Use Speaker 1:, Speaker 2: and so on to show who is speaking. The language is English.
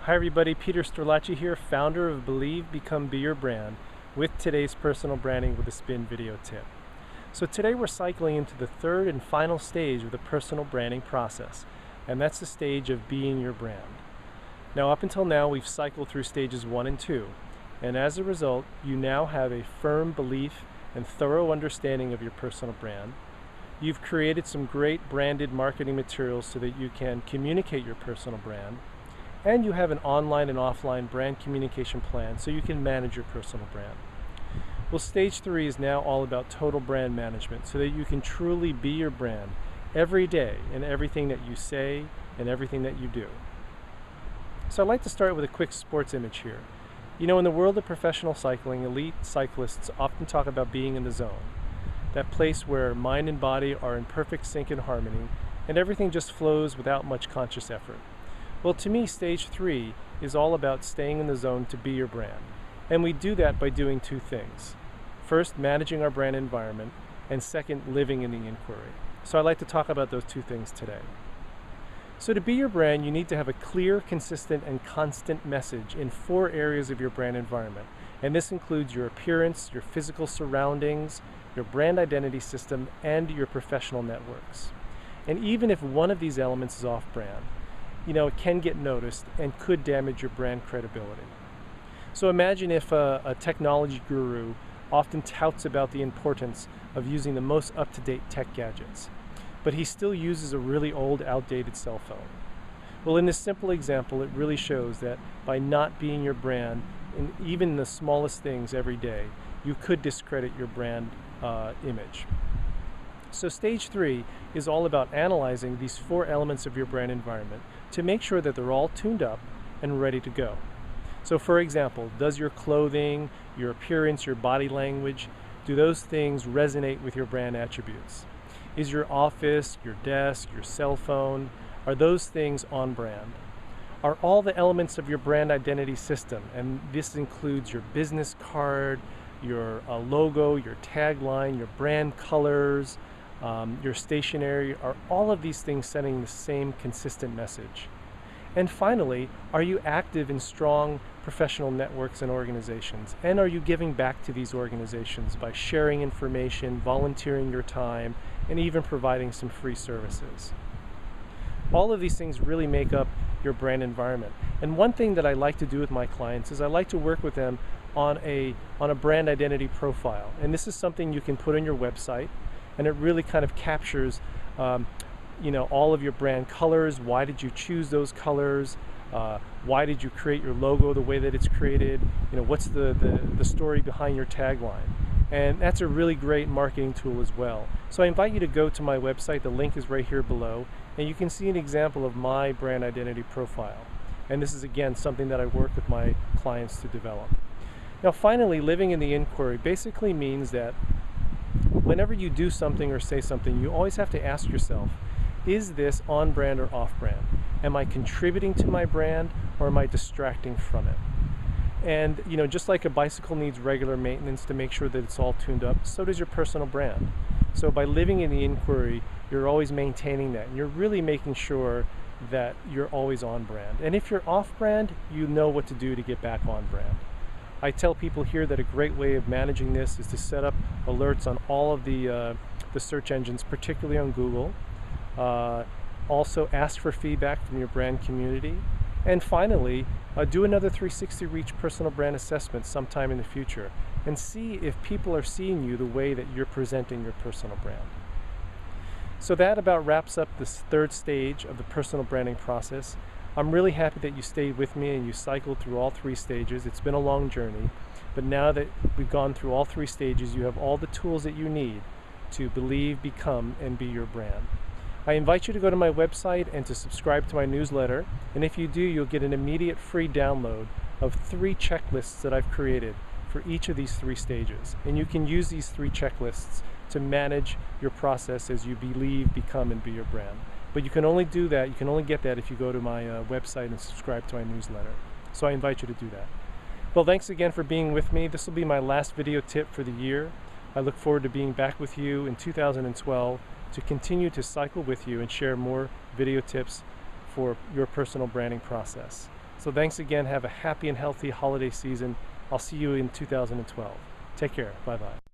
Speaker 1: Hi everybody, Peter Storlacci here, founder of Believe, Become, Be Your Brand, with today's personal branding with a spin video tip. So today we're cycling into the third and final stage of the personal branding process, and that's the stage of being your brand. Now up until now we've cycled through stages 1 and 2, and as a result you now have a firm belief and thorough understanding of your personal brand. You've created some great branded marketing materials so that you can communicate your personal brand, and you have an online and offline brand communication plan so you can manage your personal brand. Well, stage 3 is now all about total brand management so that you can truly be your brand every day in everything that you say and everything that you do. So I'd like to start with a quick sports image here. You know, in the world of professional cycling, elite cyclists often talk about being in the zone, that place where mind and body are in perfect sync and harmony and everything just flows without much conscious effort. Well, to me, stage 3 is all about staying in the zone to be your brand. And we do that by doing two things. First, managing our brand environment, and second, living in the inquiry. So I'd like to talk about those two things today. So to be your brand, you need to have a clear, consistent, and constant message in 4 areas of your brand environment. And this includes your appearance, your physical surroundings, your brand identity system, and your professional networks. And even if one of these elements is off-brand, you know, it can get noticed and could damage your brand credibility. So imagine if a technology guru often touts about the importance of using the most up-to-date tech gadgets, but he still uses a really old, outdated cell phone. Well, in this simple example, it really shows that by not being your brand in even the smallest things every day, you could discredit your brand image. So stage 3 is all about analyzing these 4 elements of your brand environment to make sure that they're all tuned up and ready to go. So for example, does your clothing, your appearance, your body language, do those things resonate with your brand attributes? Is your office, your desk, your cell phone, are those things on brand? Are all the elements of your brand identity system, and this includes your business card, your logo, your tagline, your brand colors, your stationery, are all of these things sending the same consistent message? And finally, are you active in strong professional networks and organizations? And are you giving back to these organizations by sharing information, volunteering your time, and even providing some free services? All of these things really make up your brand environment. And one thing that I like to do with my clients is I like to work with them on a brand identity profile. And this is something you can put on your website, and it really kind of captures all of your brand colors. Why did you choose those colors? Why did you create your logo the way that it's created? You know, what's the story behind your tagline? And that's a really great marketing tool as well. So I invite you to go to my website. The link is right here below, and you can see an example of my brand identity profile. And this is, again, something that I work with my clients to develop. Now finally, living in the inquiry basically means that whenever you do something or say something, you always have to ask yourself, is this on brand or off brand? Am I contributing to my brand, or am I distracting from it? And you know, just like a bicycle needs regular maintenance to make sure that it's all tuned up, so does your personal brand. So by living in the inquiry, you're always maintaining that, and you're really making sure that you're always on brand. And if you're off brand, you know what to do to get back on brand. I tell people here that a great way of managing this is to set up alerts on all of the search engines, particularly on Google. Also ask for feedback from your brand community. And finally, do another 360 Reach personal brand assessment sometime in the future and see if people are seeing you the way that you're presenting your personal brand. So that about wraps up this third stage of the personal branding process. I'm really happy that you stayed with me and you cycled through all 3 stages. It's been a long journey, but now that we've gone through all 3 stages, you have all the tools that you need to believe, become, and be your brand. I invite you to go to my website and to subscribe to my newsletter, and if you do, you'll get an immediate free download of 3 checklists that I've created for each of these 3 stages. And you can use these 3 checklists to manage your process as you believe, become, and be your brand. But you can only do that, you can only get that if you go to my website and subscribe to my newsletter. So I invite you to do that. Well, thanks again for being with me. This will be my last video tip for the year. I look forward to being back with you in 2012 to continue to cycle with you and share more video tips for your personal branding process. So thanks again. Have a happy and healthy holiday season. I'll see you in 2012. Take care. Bye-bye.